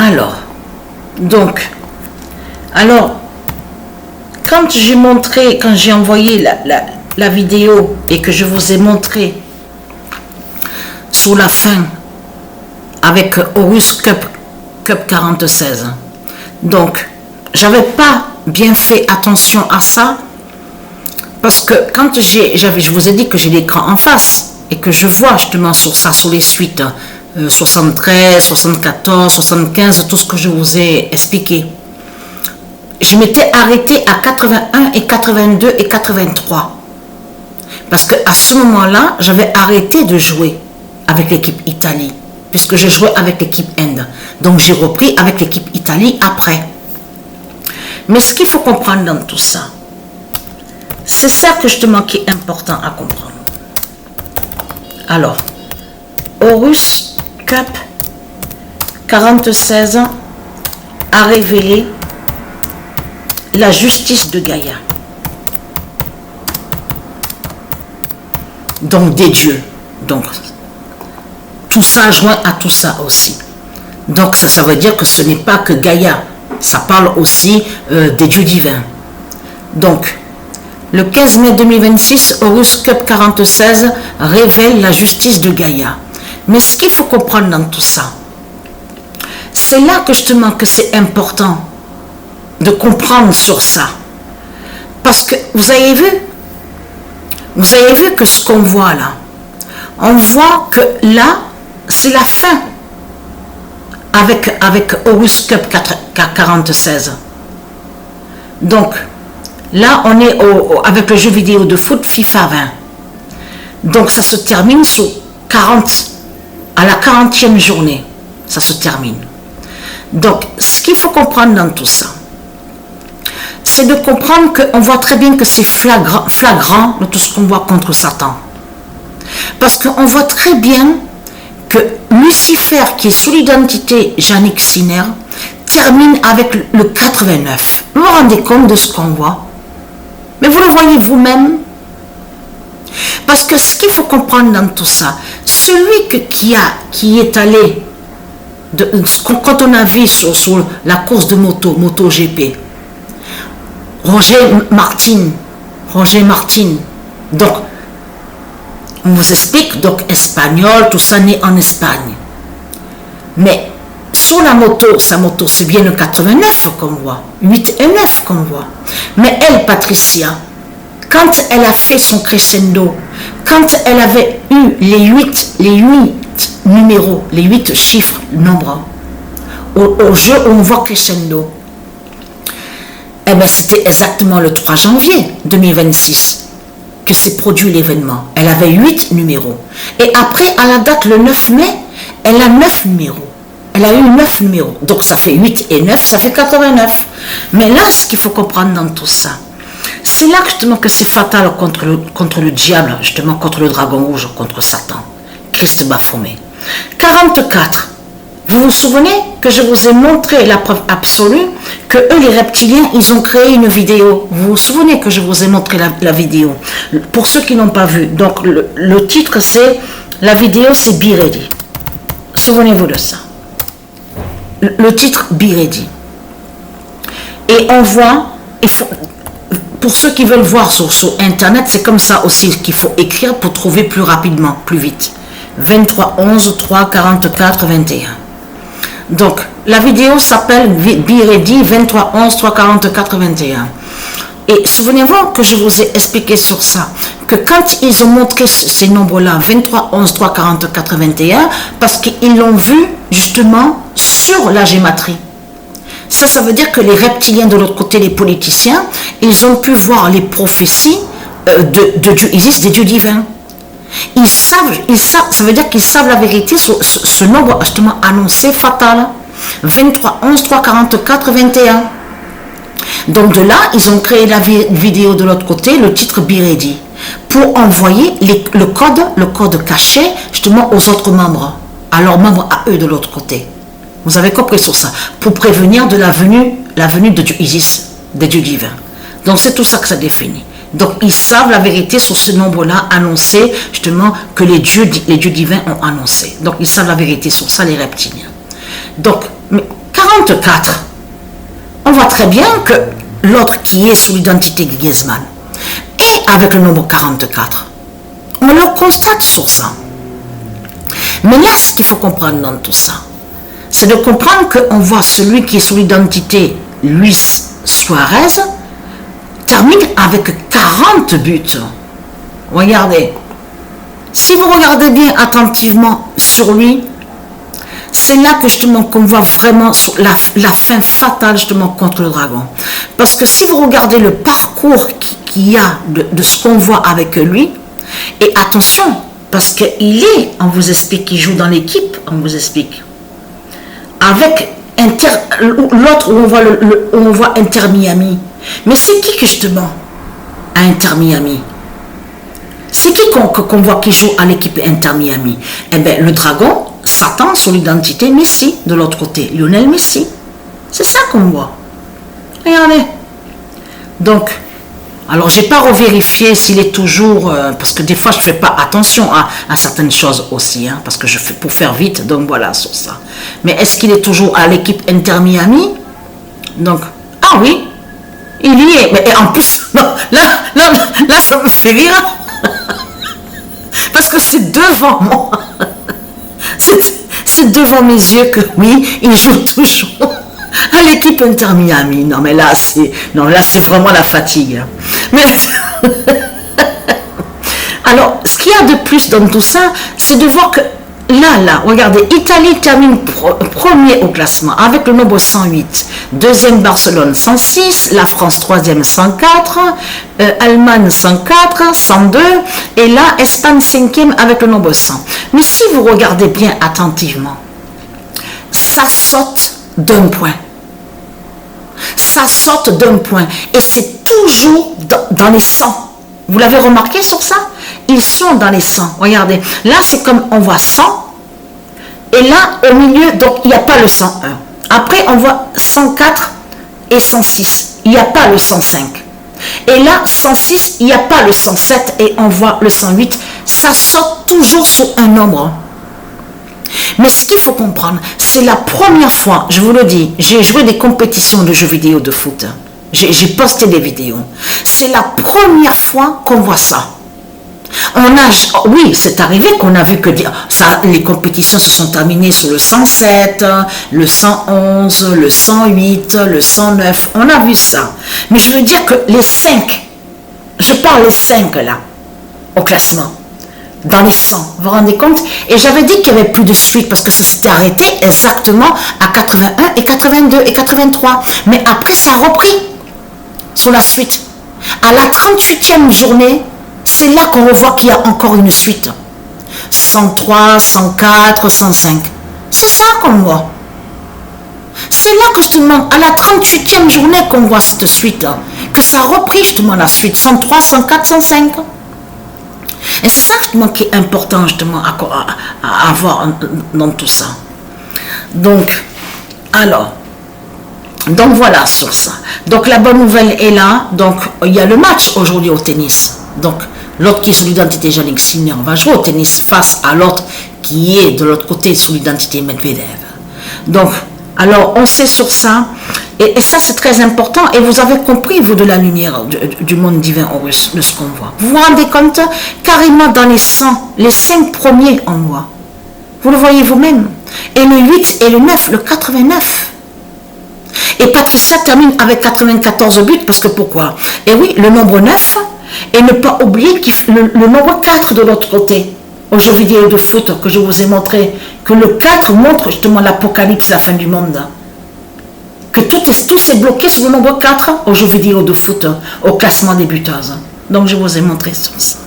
Alors, donc, quand j'ai montré, quand j'ai envoyé la vidéo et que je vous ai montré sur la fin avec Horus Cup 46, donc j'avais pas bien fait attention à ça parce que quand je vous ai dit que j'ai l'écran en face et que je vois justement sur ça, sur les suites 73, 74, 75, tout ce que je vous ai expliqué, je m'étais arrêtée à 81 et 82 et 83 parce que à ce moment-là j'avais arrêté de jouer avec l'équipe Italie puisque je jouais avec l'équipe Inde, donc j'ai repris avec l'équipe Italie après. Mais ce qu'il faut comprendre dans tout ça, c'est ça que justement qui est important à comprendre. Alors, Horus Cup 46 a révélé la justice de Gaïa, donc des dieux, donc tout ça joint à tout ça aussi. Donc ça veut dire que ce n'est pas que Gaïa, ça parle aussi des dieux divins. Donc le 15 mai 2026, Horus Cup 46 révèle la justice de Gaïa. Mais ce qu'il faut comprendre dans tout ça, c'est là que justement que c'est important de comprendre sur ça. Parce que vous avez vu que ce qu'on voit là, on voit que là, c'est la fin avec Horus Cup 46. Donc, là, on est avec le jeu vidéo de foot FIFA 20. Donc, ça se termine à la 40e journée. Ça se termine. Donc, ce qu'il faut comprendre dans tout ça, c'est de comprendre qu'on voit très bien que c'est flagrant de tout ce qu'on voit contre Satan. Parce qu'on voit très bien que Lucifer, qui est sous l'identité Jannik Sinner, termine avec le 89. Vous vous rendez compte de ce qu'on voit? Mais vous le voyez vous-même? Parce que ce qu'il faut comprendre dans tout ça, celui qui est allé, quand on a vu sur la course de moto GP, Roger Martin, donc on vous explique, donc espagnol, tout ça né en Espagne. Mais sur la moto, sa moto, c'est bien le 89 qu'on voit, 8 et 9 qu'on voit. Mais elle, Patricia, quand elle a fait son crescendo, quand elle avait eu les 8 numéros, les 8 chiffres, nombres, au jeu où on voit crescendo, eh bien c'était exactement le 3 janvier 2026 que s'est produit l'événement. Elle avait 8 numéros. Et après, à la date, le 9 mai, elle a 9 numéros. Elle a eu 9 numéros. Donc ça fait 8 et 9, ça fait 89. Mais là, ce qu'il faut comprendre dans tout ça, c'est là justement que c'est fatal contre le diable, justement contre le dragon rouge, contre Satan. Christ Baphomet. 44. Vous vous souvenez que je vous ai montré la preuve absolue que eux, les reptiliens, ils ont créé une vidéo. Vous vous souvenez que je vous ai montré la vidéo. Pour ceux qui n'ont pas vu, donc le titre c'est, la vidéo c'est Be Ready. Souvenez-vous de ça. Le titre Be Ready. Et on voit, pour ceux qui veulent voir sur internet, c'est comme ça aussi qu'il faut écrire pour trouver plus rapidement, plus vite. 23 11 3 44 21. Donc, la vidéo s'appelle Be Ready 23 11 3 44 21. Et souvenez-vous que je vous ai expliqué sur ça, que quand ils ont montré ces nombres-là, 23 11 3 44 21, parce qu'ils l'ont vu justement sur la gématrie. Ça veut dire que les reptiliens de l'autre côté, les politiciens, ils ont pu voir les prophéties de Dieu Isis, des dieux divins. Ils savent, ça veut dire qu'ils savent la vérité sur ce nombre justement annoncé fatal. 23 11 3 44 21. Donc de là, ils ont créé la vidéo de l'autre côté, le titre Be Ready, pour envoyer le code caché justement aux autres membres, à leurs membres à eux de l'autre côté. Vous avez compris sur ça, pour prévenir de la venue de Dieu Isis, des dieux divins. Donc c'est tout ça que ça définit. Donc ils savent la vérité sur ce nombre-là annoncé, justement, que les dieux divins ont annoncé. Donc ils savent la vérité sur ça, les reptiliens. Donc, mais 44, on voit très bien que l'autre qui est sous l'identité de Griezmann est avec le nombre 44. On le constate sur ça. Mais là, ce qu'il faut comprendre dans tout ça, c'est de comprendre qu'on voit celui qui est sous l'identité Luis Suarez termine avec 40 buts. Regardez. Si vous regardez bien attentivement sur lui, c'est là que justement qu'on voit vraiment la fin fatale justement contre le Dragon. Parce que si vous regardez le parcours qu'il y a de ce qu'on voit avec lui, et attention, parce qu'il est, on vous explique, qu'il joue dans l'équipe, on vous explique, avec l'autre où on voit Inter Miami. Mais c'est qui que justement à Inter Miami? C'est qui qu'on voit qui joue à l'équipe Inter Miami? Eh bien, le Dragon s'attend sur l'identité Messi, de l'autre côté, Lionel Messi. C'est ça qu'on voit. Regardez. Donc, alors j'ai pas revérifié s'il est toujours, parce que des fois je fais pas attention à certaines choses aussi, hein, parce que je fais pour faire vite, donc voilà, sur ça. Mais est-ce qu'il est toujours à l'équipe Inter Miami? Donc, ah oui, il y est. Mais en plus, non, là, ça me fait rire. Parce que c'est devant moi. C'est devant mes yeux que oui, il joue toujours à l'équipe Inter Miami. Non, mais là, c'est vraiment la fatigue. Mais alors, ce qu'il y a de plus dans tout ça, c'est de voir que là, regardez, Italie termine premier au classement avec le nombre 108. Deuxième, Barcelone 106, la France troisième 104, Allemagne 104, 102, et là, Espagne cinquième avec le nombre 100. Mais si vous regardez bien attentivement, ça saute d'un point. Ça saute d'un point. Et c'est toujours dans les 100. Vous l'avez remarqué sur ça? Ils sont dans les 100. Regardez. Là, c'est comme on voit 100. Et là, au milieu, donc il n'y a pas le 101. Après, on voit 104 et 106. Il n'y a pas le 105. Et là, 106, il n'y a pas le 107 et on voit le 108. Ça saute toujours sur un nombre. Mais ce qu'il faut comprendre, c'est la première fois, je vous le dis, j'ai joué des compétitions de jeux vidéo de foot. J'ai posté des vidéos. C'est la première fois qu'on voit ça. Oui, c'est arrivé qu'on a vu que les compétitions se sont terminées sur le 107, le 111, le 108, le 109. On a vu ça. Mais je veux dire que les 5, je parle les 5 là, au classement, dans les 100, vous vous rendez compte? Et j'avais dit qu'il n'y avait plus de suite parce que ça s'était arrêté exactement à 81 et 82 et 83. Mais après, ça a repris sur la suite. À la 38e journée, c'est là qu'on revoit qu'il y a encore une suite. 103, 104, 105. C'est ça qu'on voit. C'est là que justement, à la 38e journée qu'on voit cette suite, que ça a repris justement la suite. 103, 104, 105. Et c'est ça justement qui est important justement à avoir dans tout ça. Donc voilà sur ça. Donc la bonne nouvelle est là. Donc il y a le match aujourd'hui au tennis. Donc l'autre qui est sous l'identité Jannik Sinner va jouer au tennis face à l'autre qui est de l'autre côté sous l'identité Medvedev. Donc alors on sait sur ça. Et ça c'est très important. Et vous avez compris, vous, de la lumière du monde divin russe, de ce qu'on voit. Vous vous rendez compte, carrément dans les 100, les 5 premiers on voit. Vous le voyez vous-même. Et le 8 et le 9, le 89. Et Patricia termine avec 94 buts, parce que pourquoi? Et oui, le nombre 9, et ne pas oublier le nombre 4 de l'autre côté, aux jeux vidéo de foot que je vous ai montré, que le 4 montre justement l'apocalypse, la fin du monde. Que tout s'est bloqué sur le nombre 4 aux jeux vidéo de foot, au classement des buteuses. Donc je vous ai montré sur ça.